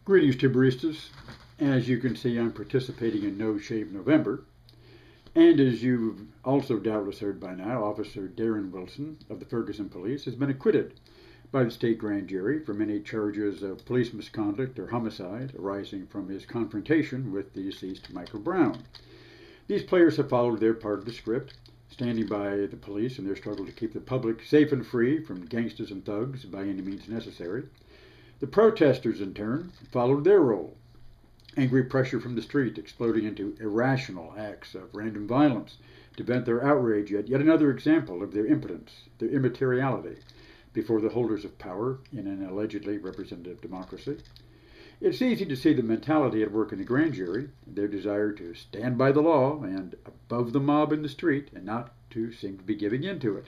Greetings to baristas. As you can see, I'm participating in No Shave November. And as you've also doubtless heard by now, Officer Darren Wilson of the Ferguson Police has been acquitted by the state grand jury from any charges of police misconduct or homicide arising from his confrontation with the deceased Michael Brown. These players have followed their part of the script, standing by the police in their struggle to keep the public safe and free from gangsters and thugs by any means necessary. The protesters, in turn, followed their role. Angry pressure from the street exploding into irrational acts of random violence to vent their outrage at yet another example of their impotence, their immateriality, before the holders of power in an allegedly representative democracy. It's easy to see the mentality at work in the grand jury, their desire to stand by the law and above the mob in the street and not to seem to be giving in to it.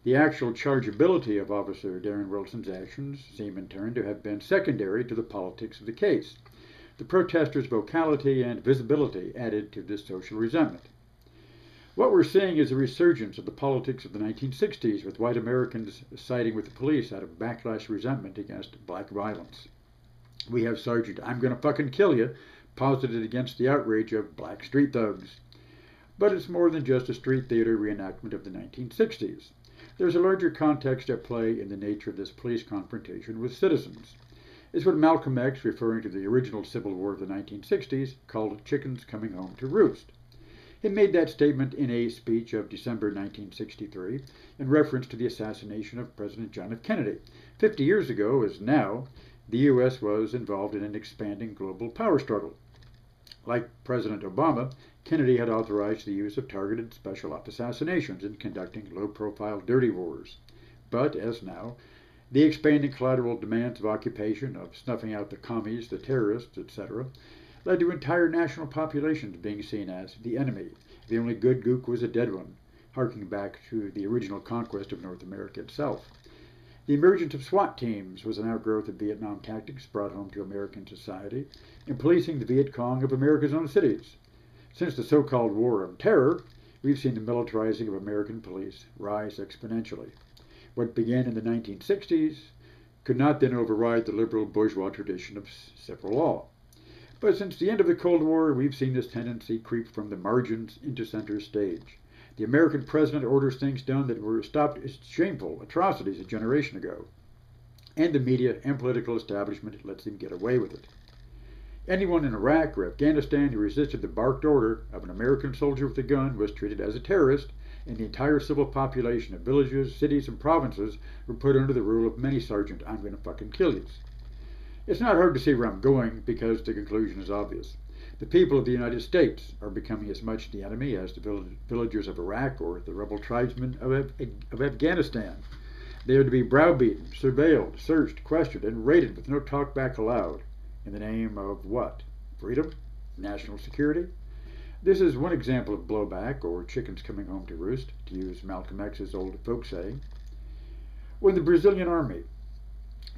The actual chargeability of Officer Darren Wilson's actions seem in turn to have been secondary to the politics of the case. The protesters' vocality and visibility added to this social resentment. What we're seeing is a resurgence of the politics of the 1960s, with white Americans siding with the police out of backlash resentment against black violence. We have Sergeant I'm Gonna Fucking Kill You posited against the outrage of black street thugs. But it's more than just a street theater reenactment of the 1960s. There's a larger context at play in the nature of this police confrontation with citizens. It's what Malcolm X, referring to the original Civil War of the 1960s, called chickens coming home to roost. He made that statement in a speech of December 1963 in reference to the assassination of President John F. Kennedy. 50 years ago, as now, the U.S. was involved in an expanding global power struggle. Like President Obama, Kennedy had authorized the use of targeted special ops assassinations in conducting low-profile dirty wars. But, as now, the expanding collateral demands of occupation, of snuffing out the commies, the terrorists, etc., led to entire national populations being seen as the enemy. The only good gook was a dead one, harking back to the original conquest of North America itself. The emergence of SWAT teams was an outgrowth of Vietnam tactics brought home to American society in policing the Viet Cong of America's own cities. Since the so-called War on Terror, we've seen the militarizing of American police rise exponentially. What began in the 1960s could not then override the liberal bourgeois tradition of civil law. But since the end of the Cold War, we've seen this tendency creep from the margins into center stage. The American president orders things done that were stopped as shameful atrocities a generation ago. And the media and political establishment lets him get away with it. Anyone in Iraq or Afghanistan who resisted the barked order of an American soldier with a gun was treated as a terrorist, and the entire civil population of villages, cities, and provinces were put under the rule of many Sergeant I'm Gonna Fucking Kill Yous. It's not hard to see where I'm going, because the conclusion is obvious. The people of the United States are becoming as much the enemy as the villagers of Iraq or the rebel tribesmen of Afghanistan. They are to be browbeaten, surveilled, searched, questioned, and raided with no talk back allowed. In the name of what? Freedom? National security? This is one example of blowback, or chickens coming home to roost, to use Malcolm X's old folk saying. When the Brazilian army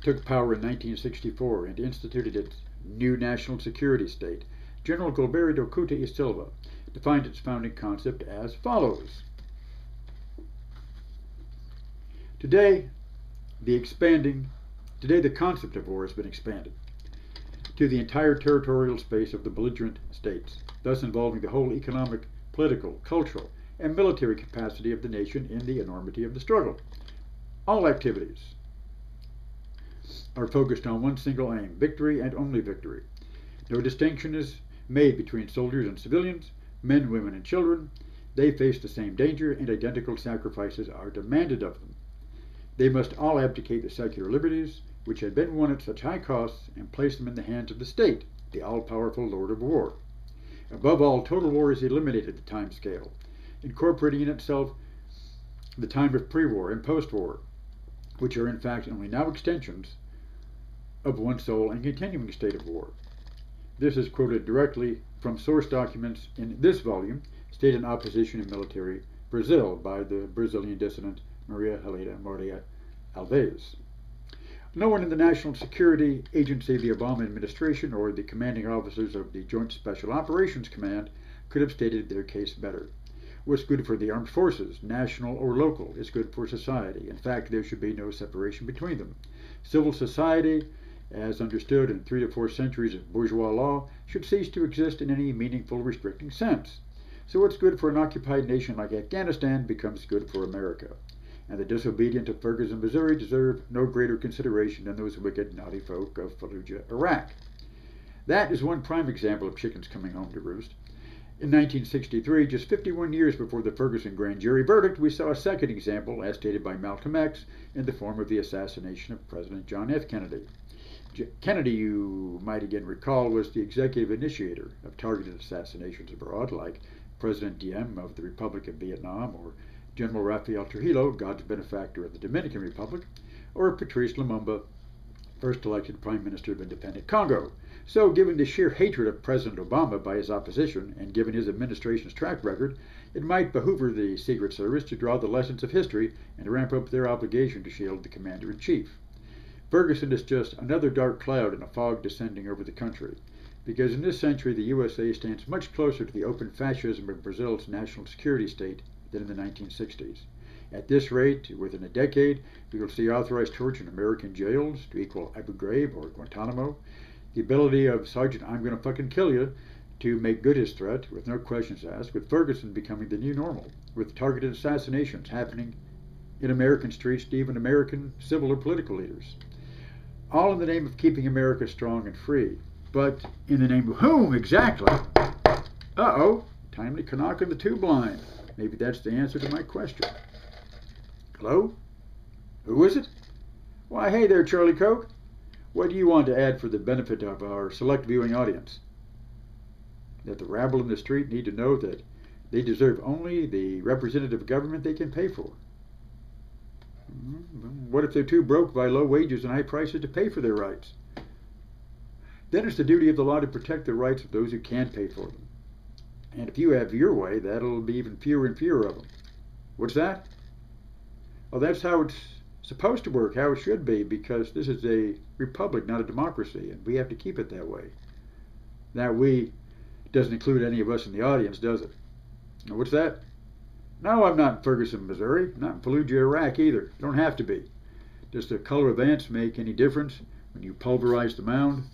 took power in 1964 and instituted its new national security state, General Gilberto Couta e Silva defined its founding concept as follows. Today, the concept of war has been expanded to the entire territorial space of the belligerent states, thus involving the whole economic, political, cultural, and military capacity of the nation in the enormity of the struggle. All activities are focused on one single aim, victory and only victory. No distinction is made between soldiers and civilians, men, women, and children. They face the same danger, and identical sacrifices are demanded of them. They must all abdicate the secular liberties, which had been won at such high costs, and place them in the hands of the state, the all-powerful Lord of War. Above all, total war is eliminated the time scale, incorporating in itself the time of pre-war and post-war, which are in fact only now extensions of one sole and continuing state of war. This is quoted directly from source documents in this volume, State and Opposition in Military Brazil, by the Brazilian dissident Maria Helena Moreira Alves. No one in the National Security Agency, the Obama administration, or the commanding officers of the Joint Special Operations Command could have stated their case better. What's good for the armed forces, national or local, is good for society. In fact, there should be no separation between them. Civil society as understood in 3 to 4 centuries of bourgeois law, should cease to exist in any meaningful restricting sense. So what's good for an occupied nation like Afghanistan becomes good for America. And the disobedient of Ferguson, Missouri deserve no greater consideration than those wicked, naughty folk of Fallujah, Iraq. That is one prime example of chickens coming home to roost. In 1963, just 51 years before the Ferguson grand jury verdict, we saw a second example, as stated by Malcolm X, in the form of the assassination of President John F. Kennedy. Kennedy, you might again recall, was the executive initiator of targeted assassinations abroad, like President Diem of the Republic of Vietnam, or General Rafael Trujillo, God's benefactor of the Dominican Republic, or Patrice Lumumba, first elected Prime Minister of independent Congo. So, given the sheer hatred of President Obama by his opposition, and given his administration's track record, it might behoove the Secret Service to draw the lessons of history and ramp up their obligation to shield the Commander-in-Chief. Ferguson is just another dark cloud in a fog descending over the country, because in this century the USA stands much closer to the open fascism of Brazil's national security state than in the 1960s. At this rate, within a decade, we will see authorized torture in American jails to equal Abu Ghraib or Guantanamo, the ability of Sergeant I'm Gonna Fucking Kill You to make good his threat with no questions asked, with Ferguson becoming the new normal, with targeted assassinations happening in American streets to even American civil or political leaders. All in the name of keeping America strong and free. But in the name of whom exactly? Uh-oh, timely knock on the tube line. Maybe that's the answer to my question. Hello? Who is it? Why, hey there, Charlie Coke. What do you want to add for the benefit of our select viewing audience? That the rabble in the street need to know that they deserve only the representative government they can pay for. What if they're too broke by low wages and high prices to pay for their rights? Then it's the duty of the law to protect the rights of those who can pay for them. And if you have your way, that'll be even fewer and fewer of them. What's that? Well, that's how it's supposed to work, how it should be, because this is a republic, not a democracy, and we have to keep it that way. Now, we doesn't include any of us in the audience, does it? Now, what's that? No, I'm not in Ferguson, Missouri. Not in Fallujah, Iraq either. You don't have to be. Does the color of ants make any difference when you pulverize the mound?